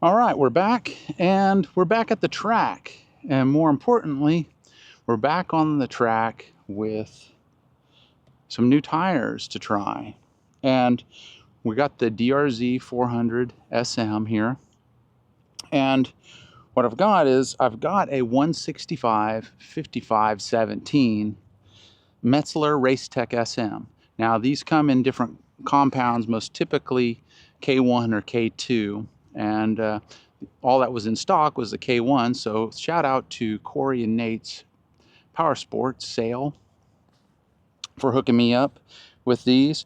All right, we're back, and we're back at the track. And more importantly, we're back on the track with some new tires to try. And we got the DRZ400SM here. And what I've got is I've got a 165/55/17 Metzler Racetech SM. Now these come in different compounds, most typically K1 or K2. And all that was in stock was the K1, so shout out to Corey and Nate's Power Sports sale for hooking me up with these.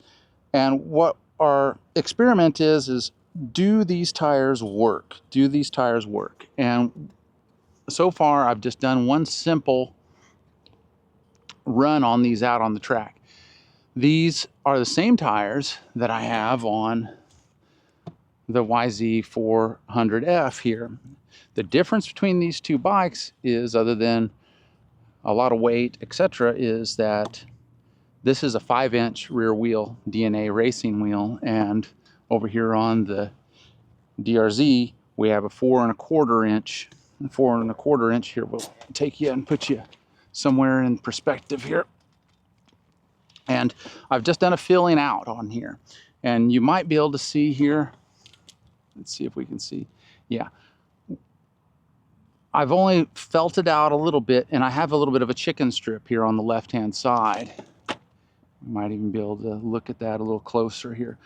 And what our experiment is do these tires work? Do these tires work? And so far I've just done one simple run on these out on the track. These are the same tires that I have on the YZ400F here. The difference between these two bikes is, other than a lot of weight, etc., is that this is a 5-inch rear wheel DNA racing wheel, and over here on the DRZ we have a 4¼ inch. 4¼ inch here will take you and put you somewhere in perspective here. And I've just done a filling out on here, and you might be able to see here. Let's see if we can see. Yeah. I've only felted out a little bit, and I have a little bit of a chicken strip here on the left-hand side. You might even be able to look at that a little closer here.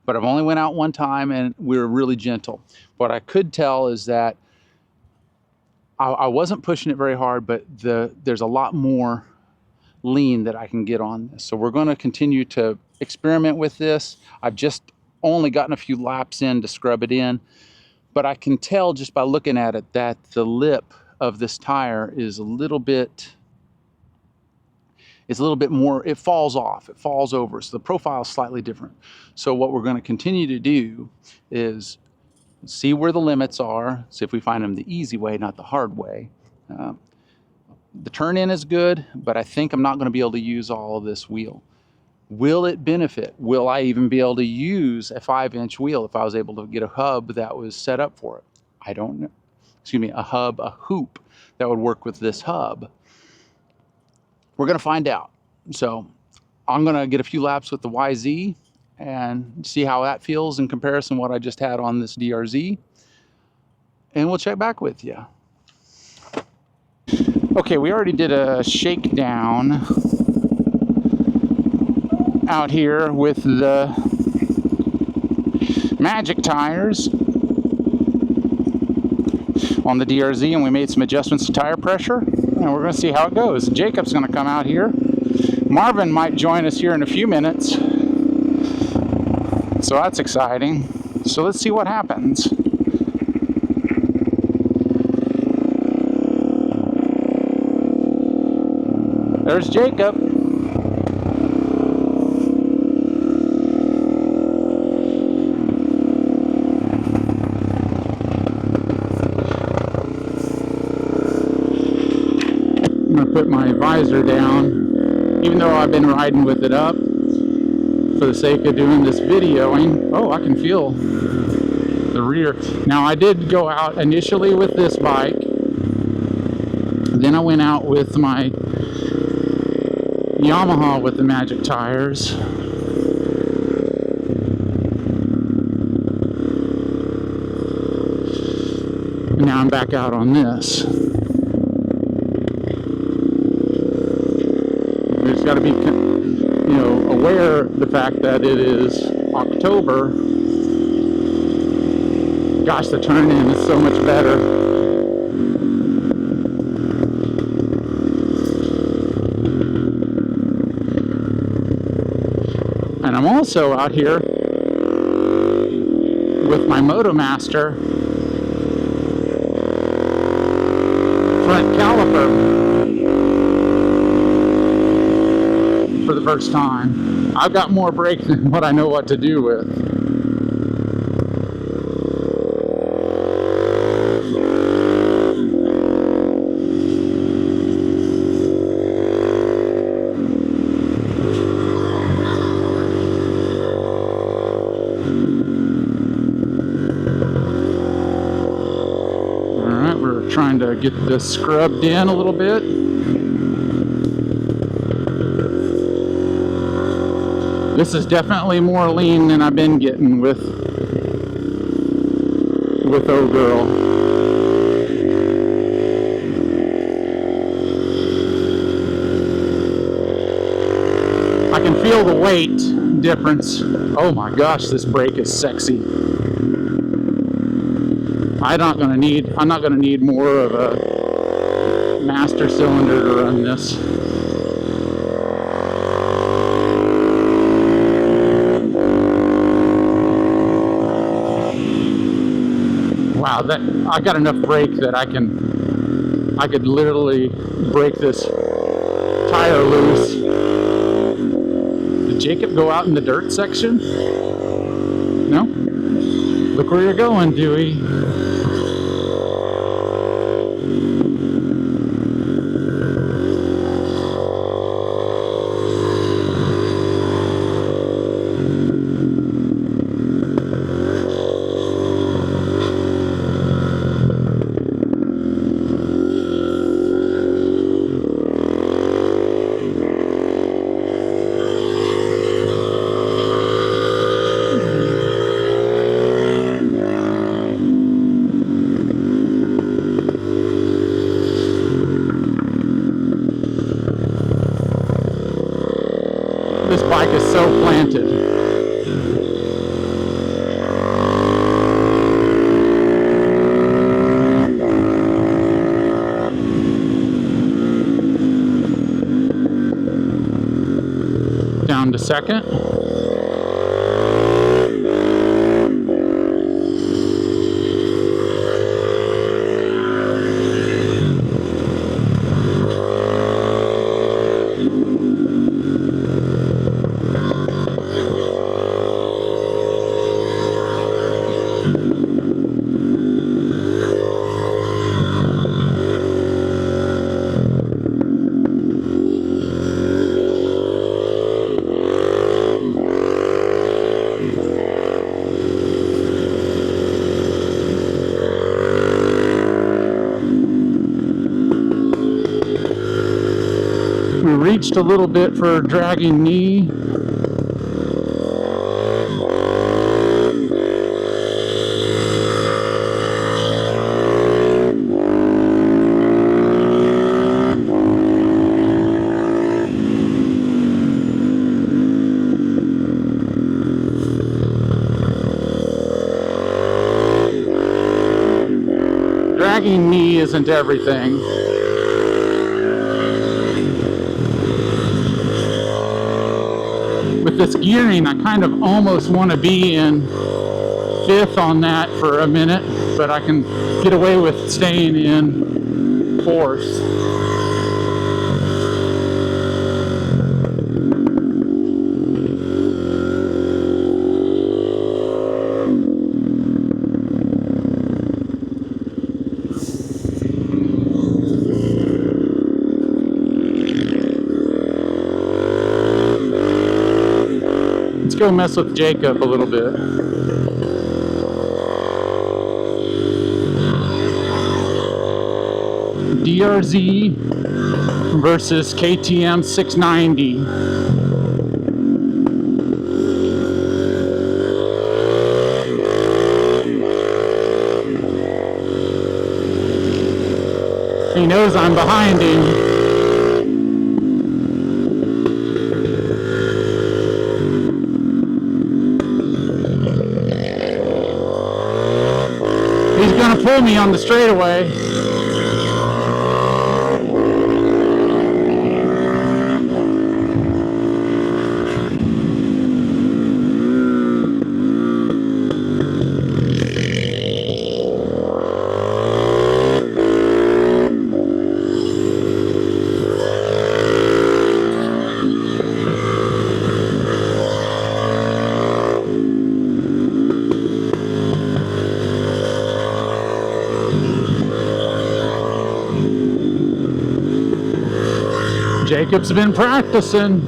But I've only went out one time, and we were really gentle. What I could tell is that I wasn't pushing it very hard, but there's a lot more lean that I can get on this. So we're going to continue to experiment with this. I've just only gotten a few laps in to scrub it in, but I can tell just by looking at it that the lip of this tire is a little bit more, it falls off, it falls over, so the profile is slightly different. So what we're going to continue to do is see where the limits are, see if we find them the easy way, not the hard way. The turn in is good, but I think I'm not going to be able to use all of this wheel. Will it benefit? Will I even be able to use a 5-inch wheel if I was able to get a hub that was set up for it? I don't know. Excuse me, a hoop that would work with this hub. We're going to find out. So I'm going to get a few laps with the YZ and see how that feels in comparison to what I just had on this DRZ. And we'll check back with you. Okay, we already did a shakedown out here with the Magic tires on the DRZ, and we made some adjustments to tire pressure, and we're going to see how it goes. Jacob's going to come out here. Marvin might join us here in a few minutes, so that's exciting. So let's see what happens. There's Jacob. I'm going to put my visor down, even though I've been riding with it up for the sake of doing this videoing. Oh, I can feel the rear. Now, I did go out initially with this bike. Then I went out with my Yamaha with the Magic tires. And now I'm back out on this. We just got to be, aware of the fact that it is October. Gosh, the turn-in is so much better. And I'm also out here with my Motomaster front caliper for the first time. I've got more brake than what I know what to do with. trying to get this scrubbed in a little bit. This is definitely more lean than I've been getting with Oh Girl. I can feel the weight difference. Oh my gosh, this brake is sexy. I'm not gonna need more of a master cylinder to run this. Wow, that I got enough brake that I could literally break this tire loose. Did Jacob go out in the dirt section? No? Look where you're going, Dewey. This bike is so planted. Down to second. We reached a little bit for dragging knee. Dragging knee isn't everything. With this gearing, I kind of almost want to be in fifth on that for a minute, but I can get away with staying in fourth. Let's go mess with Jacob a little bit. DRZ versus KTM 690. He knows I'm behind him. He's gonna pull me on the straightaway. Jacob's been practicing.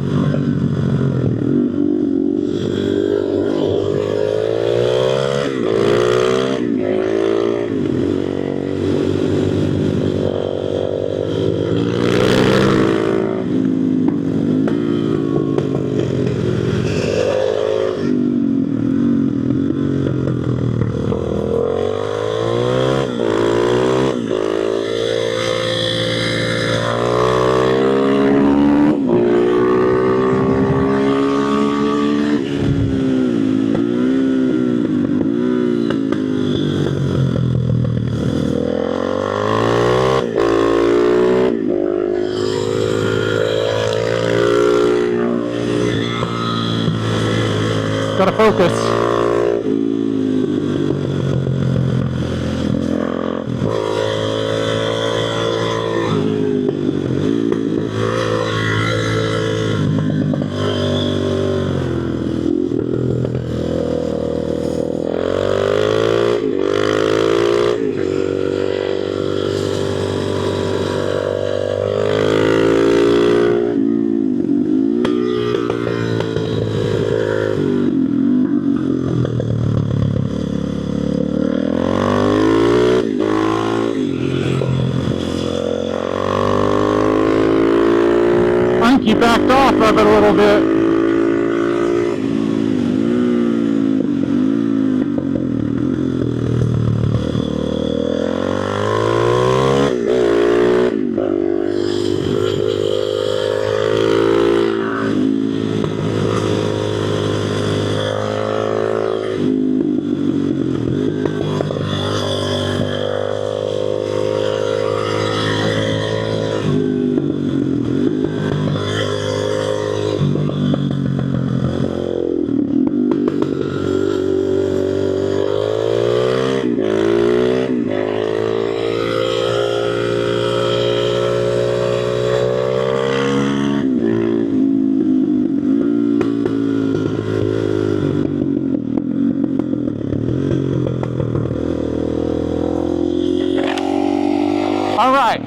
gotta focus. I think you backed off of it a little bit. All right.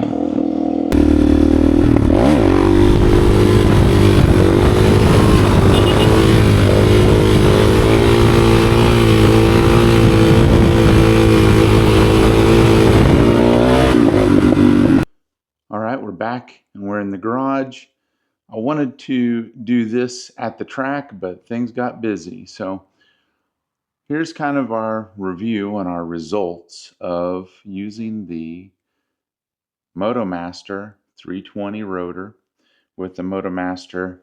All right, we're back and we're in the garage. I wanted to do this at the track, but things got busy. So here's kind of our review on our results of using the Motomaster 320 rotor with the Motomaster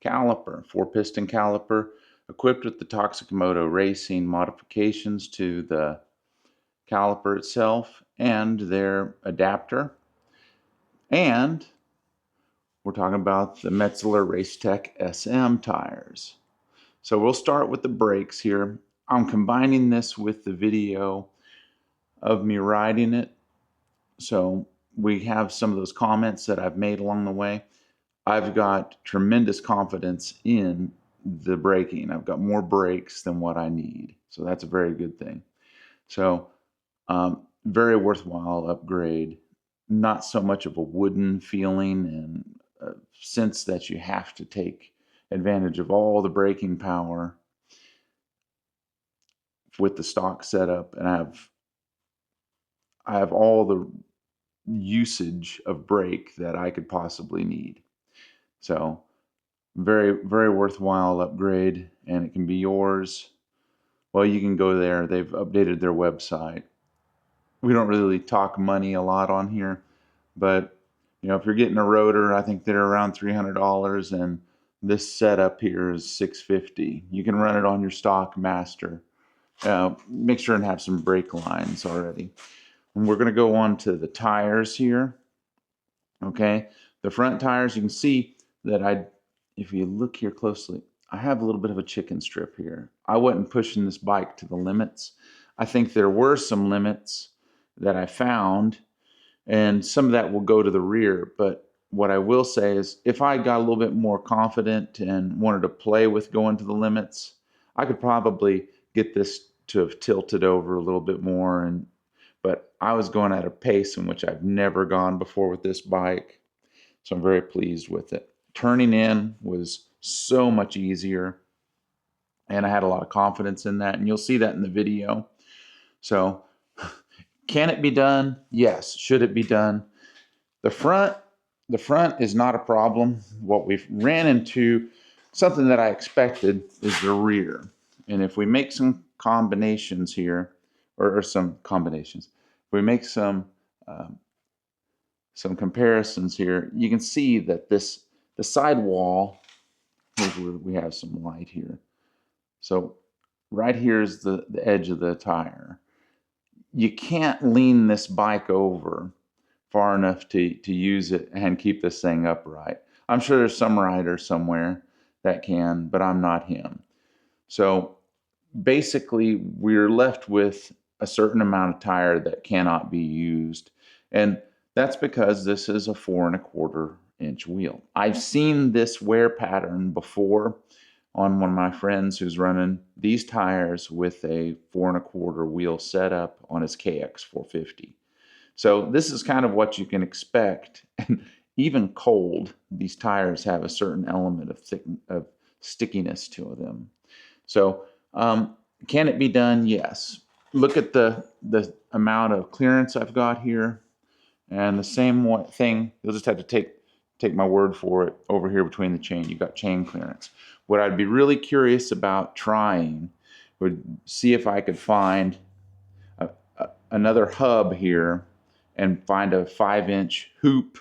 caliper, 4-piston caliper, equipped with the Toxic Moto Racing modifications to the caliper itself and their adapter. And we're talking about the Metzler Racetech SM tires. So we'll start with the brakes here. I'm combining this with the video of me riding it. So we have some of those comments that I've made along the way. I've got tremendous confidence in the braking. I've got more brakes than what I need. So that's a very good thing. So very worthwhile upgrade. Not so much of a wooden feeling and a sense that you have to take advantage of all the braking power with the stock setup, and I have all the usage of brake that I could possibly need. So very, very worthwhile upgrade, and it can be yours. Well, you can go there. They've updated their website. We don't really talk money a lot on here, but you know, if you're getting a rotor, I think they're around $300, and this setup here is $650. You can run it on your stock Master. Make sure and have some brake lines already. And we're going to go on to the tires here. Okay, the front tires, you can see that if you look here closely, I have a little bit of a chicken strip here. I wasn't pushing this bike to the limits. I think there were some limits that I found, and some of that will go to the rear. But what I will say is, if I got a little bit more confident and wanted to play with going to the limits, I could probably get this to have tilted over a little bit more. But I was going at a pace in which I've never gone before with this bike, so I'm very pleased with it. Turning in was so much easier, and I had a lot of confidence in that, and you'll see that in the video. So can it be done? Yes. Should it be done? The front is not a problem. What we've ran into, something that I expected, is the rear. And if we make some combinations here, or some combinations, if we make some comparisons here, you can see that the sidewall, here's where we have some light here. So right here is the edge of the tire. You can't lean this bike over far enough to use it and keep this thing upright. I'm sure there's some rider somewhere that can, but I'm not him. So basically, we're left with a certain amount of tire that cannot be used. And that's because this is a 4¼ inch wheel. I've seen this wear pattern before on one of my friends who's running these tires with a 4¼ wheel setup on his KX450. So this is kind of what you can expect. And even cold, these tires have a certain element of stickiness to them. So can it be done? Yes. Look at the amount of clearance I've got here, and the same thing. You'll just have to take my word for it. Over here between the chain, you've got chain clearance. What I'd be really curious about trying would see if I could find another hub here and find a 5-inch hoop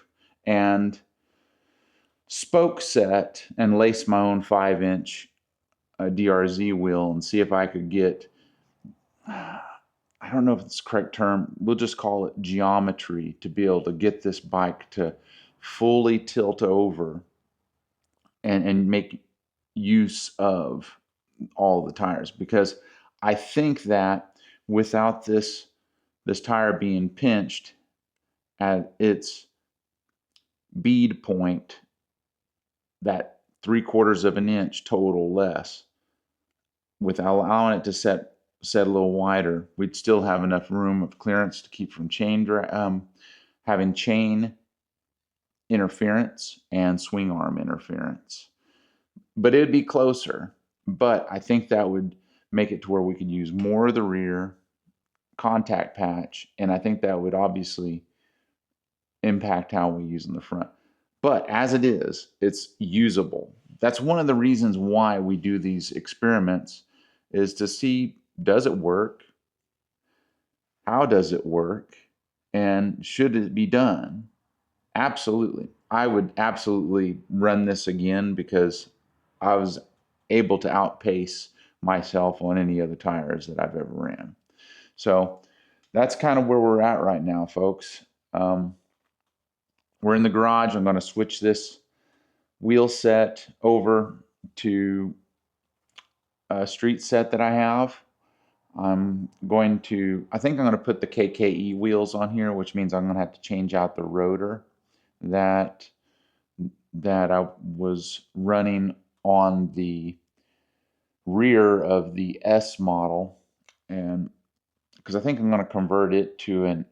and spoke set and lace my own 5-inch DRZ wheel and see if I could get, I don't know if it's the correct term, we'll just call it geometry, to be able to get this bike to fully tilt over and make use of all the tires. Because I think that without this tire being pinched at its bead point, that 3/4 inch total less, without allowing it to set a little wider, we'd still have enough room of clearance to keep from having chain interference and swing arm interference. But it'd be closer. But I think that would make it to where we could use more of the rear contact patch, and I think that would obviously impact how we use in the front. But as it is, it's usable. That's one of the reasons why we do these experiments, is to see, does it work? How does it work? And should it be done? Absolutely. I would absolutely run this again because I was able to outpace myself on any other tires that I've ever ran. So that's kind of where we're at right now, folks. We're in the garage. I'm going to switch this wheel set over to a street set that I have. I think I'm going to put the KKE wheels on here, which means I'm going to have to change out the rotor that I was running on the rear of the S model, and because I think I'm going to convert it to an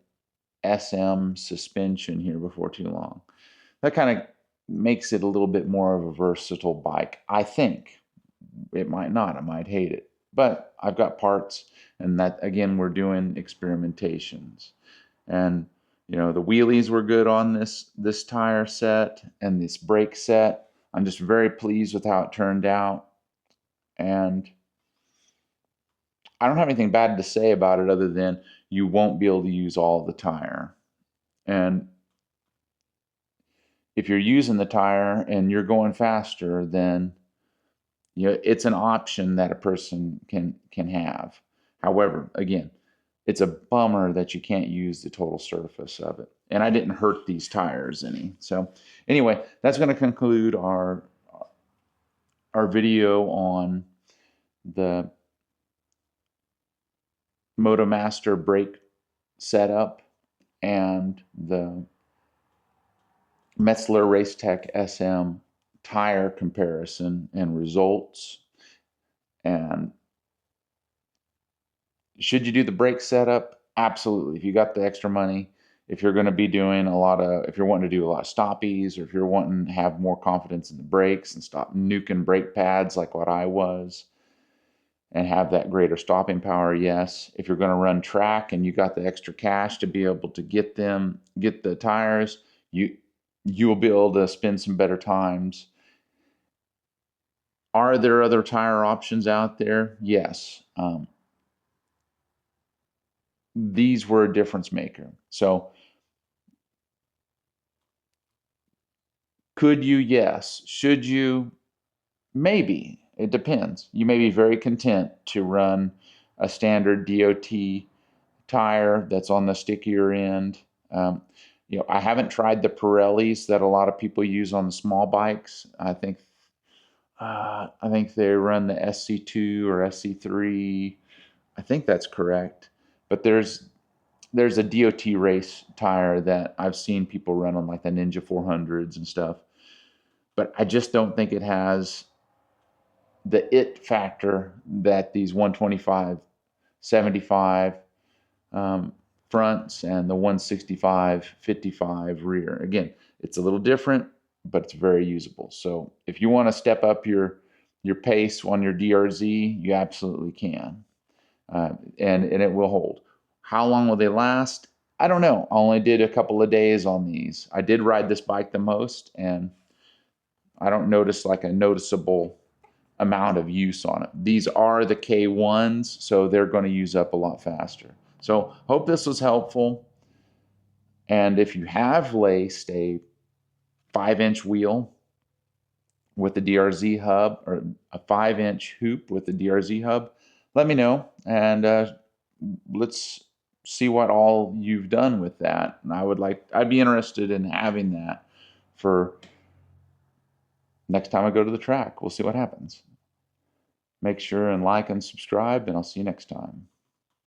SM suspension here before too long. That kind of makes it a little bit more of a versatile bike. I think it might not. I might hate it, but I've got parts, and that again, we're doing experimentations. And you know, the wheelies were good on this tire set and this brake set. I'm just very pleased with how it turned out, and I don't have anything bad to say about it other than you won't be able to use all of the tire. And if you're using the tire and you're going faster, then you know, it's an option that a person can have. However, again, it's a bummer that you can't use the total surface of it. And I didn't hurt these tires any. So anyway, that's going to conclude our video on the Motomaster brake setup and the Metzler Racetech SM tire comparison and results. And should you do the brake setup? Absolutely. If you got the extra money, if you're going to be doing if you're wanting to do a lot of stoppies, or if you're wanting to have more confidence in the brakes and stop nuking brake pads like what I was, and have that greater stopping power, yes. If you're going to run track and you got the extra cash to be able to get the tires, you will be able to spend some better times. Are there other tire options out there? Yes. These were a difference maker. So could you? Yes. Should you? Maybe. It depends. You may be very content to run a standard DOT tire that's on the stickier end. You know, I haven't tried the Pirellis that a lot of people use on the small bikes. I think I think they run the SC2 or SC3. I think that's correct. But there's a DOT race tire that I've seen people run on, like the Ninja 400s and stuff. But I just don't think it has the it factor that these 125, 75 fronts and the 165, 55 rear. Again, it's a little different, but it's very usable. So if you want to step up your pace on your DRZ, you absolutely can, and it will hold. How long will they last? I don't know. I only did a couple of days on these. I did ride this bike the most, and I don't notice like a noticeable amount of use on it. These are the K1s, so they're going to use up a lot faster. So hope this was helpful. And if you have laced a 5-inch wheel with the DRZ hub, or a 5-inch hoop with the DRZ hub, let me know, and let's see what all you've done with that. And I'd be interested in having that for next time I go to the track. We'll see what happens. Make sure and like and subscribe, and I'll see you next time.